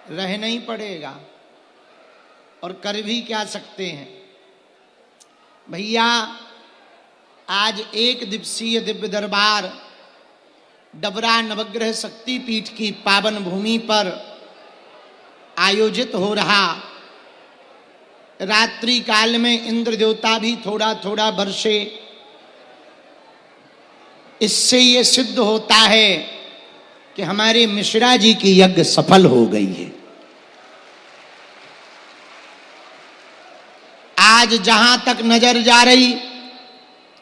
रहना ही पड़ेगा, और कर भी क्या सकते हैं भैया। आज एक दिवसीय दिव्य दरबार डबरा नवग्रह शक्तिपीठ की पावन भूमि पर आयोजित हो रहा। रात्रि काल में इंद्र देवता भी थोड़ा थोड़ा बरसे। इससे ये सिद्ध होता है कि हमारे मिश्रा जी की यज्ञ सफल हो गई है। आज जहां तक नजर जा रही,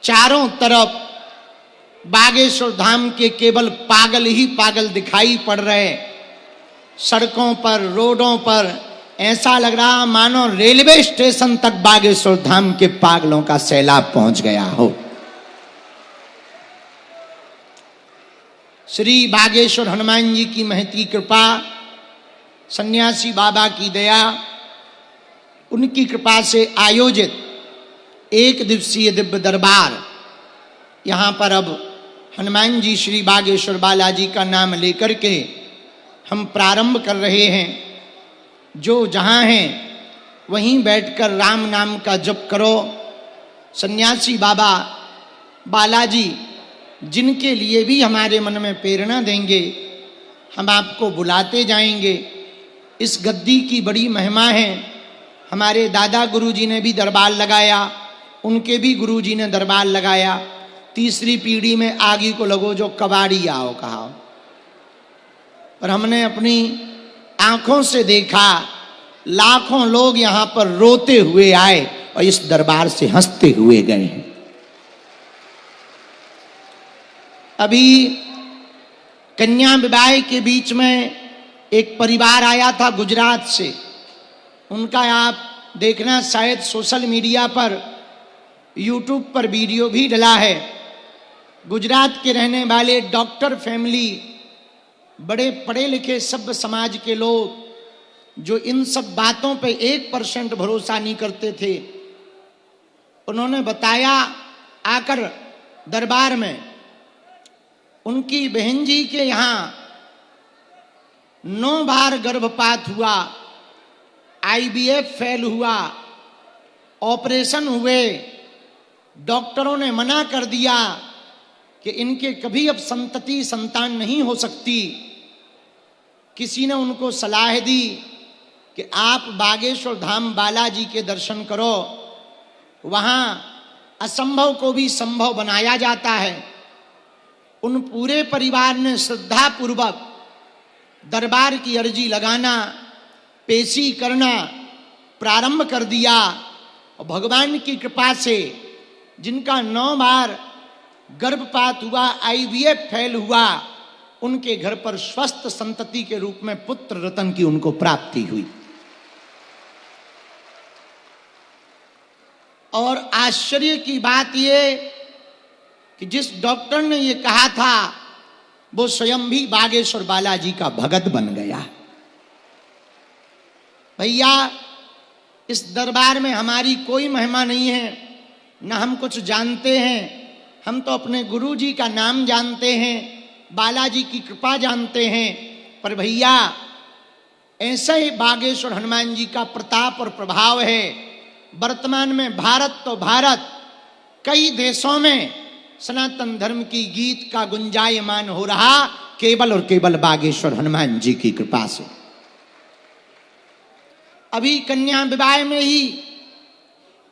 चारों तरफ बागेश्वर धाम के केवल पागल ही पागल दिखाई पड़ रहे। सड़कों पर, रोडों पर ऐसा लग रहा मानो रेलवे स्टेशन तक बागेश्वर धाम के पागलों का सैलाब पहुंच गया हो। श्री बागेश्वर हनुमान जी की महती कृपा, सन्यासी बाबा की दया, उनकी कृपा से आयोजित एक दिवसीय दिव्य दरबार यहाँ पर अब हनुमान जी श्री बागेश्वर बालाजी का नाम लेकर के हम प्रारंभ कर रहे हैं। जो जहाँ हैं वहीं बैठकर राम नाम का जप करो। सन्यासी बाबा बालाजी जिनके लिए भी हमारे मन में प्रेरणा देंगे, हम आपको बुलाते जाएंगे। इस गद्दी की बड़ी महिमा है। हमारे दादा गुरुजी ने भी दरबार लगाया, उनके भी गुरुजी ने दरबार लगाया। तीसरी पीढ़ी में आगे को लगो जो कबाड़ी आओ कहा। पर हमने अपनी आंखों से देखा, लाखों लोग यहां पर रोते हुए आए और इस दरबार से हंसते हुए गए हैं। अभी कन्या विवाह के बीच में एक परिवार आया था गुजरात से। उनका आप देखना शायद सोशल मीडिया पर, यूट्यूब पर वीडियो भी डला है। गुजरात के रहने वाले डॉक्टर फैमिली, बड़े पढ़े लिखे सभ्य समाज के लोग जो इन सब बातों पे 1% भरोसा नहीं करते थे, उन्होंने बताया आकर दरबार में उनकी बहन जी के यहाँ 9 बार गर्भपात हुआ, IVF फेल हुआ, ऑपरेशन हुए। डॉक्टरों ने मना कर दिया कि इनके कभी अब संतान नहीं हो सकती। किसी ने उनको सलाह दी कि आप बागेश्वर धाम बालाजी के दर्शन करो, वहां असंभव को भी संभव बनाया जाता है। उन पूरे परिवार ने श्रद्धा पूर्वक दरबार की अर्जी लगाना, पेशी करना प्रारंभ कर दिया। और भगवान की कृपा से जिनका 9 बार गर्भपात हुआ, IVF फेल हुआ, उनके घर पर स्वस्थ संतति के रूप में पुत्र रतन की उनको प्राप्ति हुई। और आश्चर्य की बात ये कि जिस डॉक्टर ने ये कहा था वो स्वयं भी बागेश्वर बालाजी का भगत बन गया। भैया, इस दरबार में हमारी कोई महिमा नहीं है, न हम कुछ जानते हैं। हम तो अपने गुरु जी का नाम जानते हैं, बालाजी की कृपा जानते हैं। पर भैया, ऐसे ही बागेश्वर हनुमान जी का प्रताप और प्रभाव है। वर्तमान में भारत तो भारत, कई देशों में सनातन धर्म की गीत का गुंजायमान हो रहा केवल और केवल बागेश्वर हनुमान जी की कृपा से। अभी कन्या विवाह में ही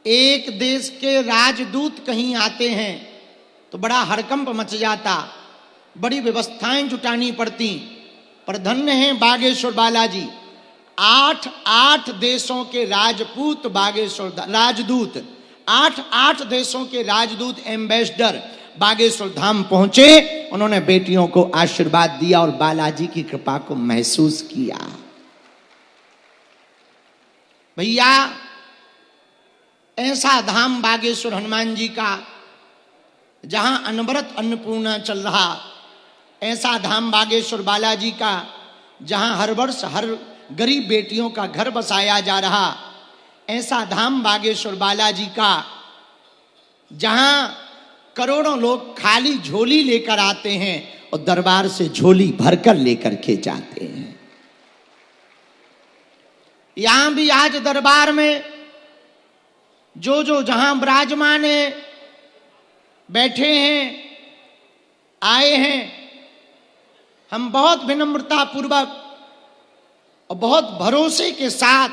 एक देश के राजदूत कहीं आते हैं तो बड़ा हड़कंप मच जाता, बड़ी व्यवस्थाएं जुटानी पड़ती। पर धन्य है बागेश्वर बालाजी, 8 देशों के राजपूत बागेश्वर राजदूत, 8 देशों के राजदूत एम्बेसडर बागेश्वर धाम पहुंचे। उन्होंने बेटियों को आशीर्वाद दिया और बालाजी की कृपा को महसूस किया। भैया, ऐसा धाम बागेश्वर हनुमान जी का जहां अनवरत अन्नपूर्णा चल रहा, ऐसा धाम बागेश्वर बालाजी का जहां हर वर्ष हर गरीब बेटियों का घर बसाया जा रहा, ऐसा धाम बागेश्वर बालाजी का जहां करोड़ों लोग खाली झोली लेकर आते हैं और दरबार से झोली भरकर लेकर के जाते हैं। यहां भी आज दरबार में जो जहां विराजमान है, बैठे हैं, आए हैं, हम बहुत विनम्रता पूर्वक और बहुत भरोसे के साथ,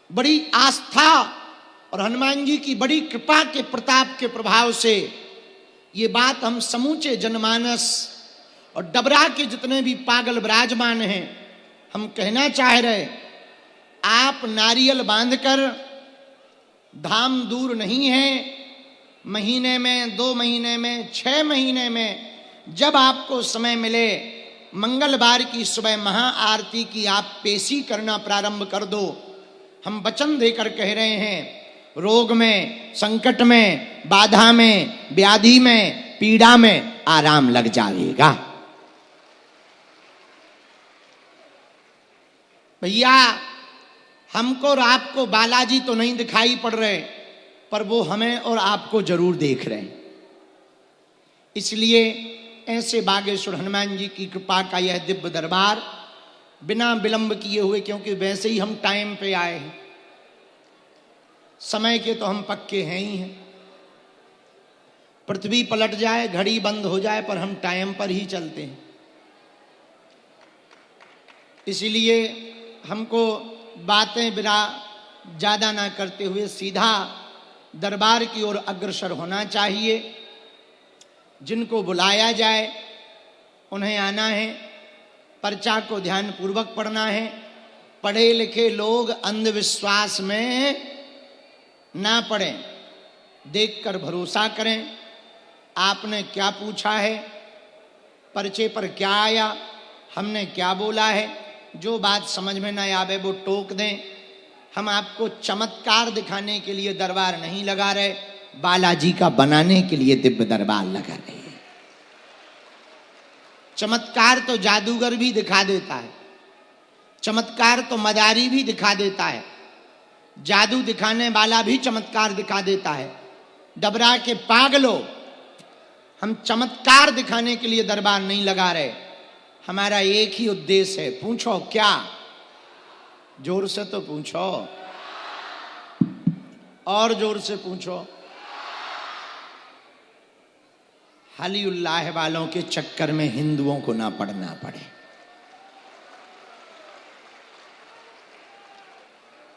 बड़ी आस्था और हनुमान जी की बड़ी कृपा के प्रताप के प्रभाव से ये बात हम समूचे जनमानस और डबरा के जितने भी पागल विराजमान हैं, हम कहना चाह रहे, आप नारियल बांधकर, धाम दूर नहीं है, महीने में, 2 महीने में, 6 महीने में, जब आपको समय मिले, मंगलवार की सुबह महाआरती की आप पेशी करना प्रारंभ कर दो। हम वचन देकर कह रहे हैं, रोग में, संकट में, बाधा में, व्याधि में, पीड़ा में आराम लग जाएगा। भैया, हमको और आपको बालाजी तो नहीं दिखाई पड़ रहे, पर वो हमें और आपको जरूर देख रहे हैं। इसलिए ऐसे बागेश्वर हनुमान जी की कृपा का यह दिव्य दरबार बिना विलंब किए हुए, क्योंकि वैसे ही हम टाइम पे आए हैं, समय के तो हम पक्के हैं ही हैं। पृथ्वी पलट जाए, घड़ी बंद हो जाए, पर हम टाइम पर ही चलते हैं। इसलिए हमको बातें बिना ज्यादा ना करते हुए सीधा दरबार की ओर अग्रसर होना चाहिए। जिनको बुलाया जाए उन्हें आना है, पर्चा को ध्यान पूर्वक पढ़ना है। पढ़े लिखे लोग अंधविश्वास में ना पड़ें, देखकर भरोसा करें। आपने क्या पूछा है, पर्चे पर क्या आया, हमने क्या बोला है, जो बात समझ में ना आवे वो टोक दें। हम आपको चमत्कार दिखाने के लिए दरबार नहीं लगा रहे, बालाजी का बनाने के लिए दिव्य दरबार लगा रहे हैं। चमत्कार तो जादूगर भी दिखा देता है, चमत्कार तो मदारी भी दिखा देता है, जादू दिखाने वाला भी चमत्कार दिखा देता है। डबरा के पागलों, हम चमत्कार दिखाने के लिए दरबार नहीं लगा रहे। हमारा एक ही उद्देश्य है। पूछो क्या? जोर से तो पूछो, और जोर से पूछो। हाली उल्लाह वालों के चक्कर में हिंदुओं को ना पड़ना पड़े।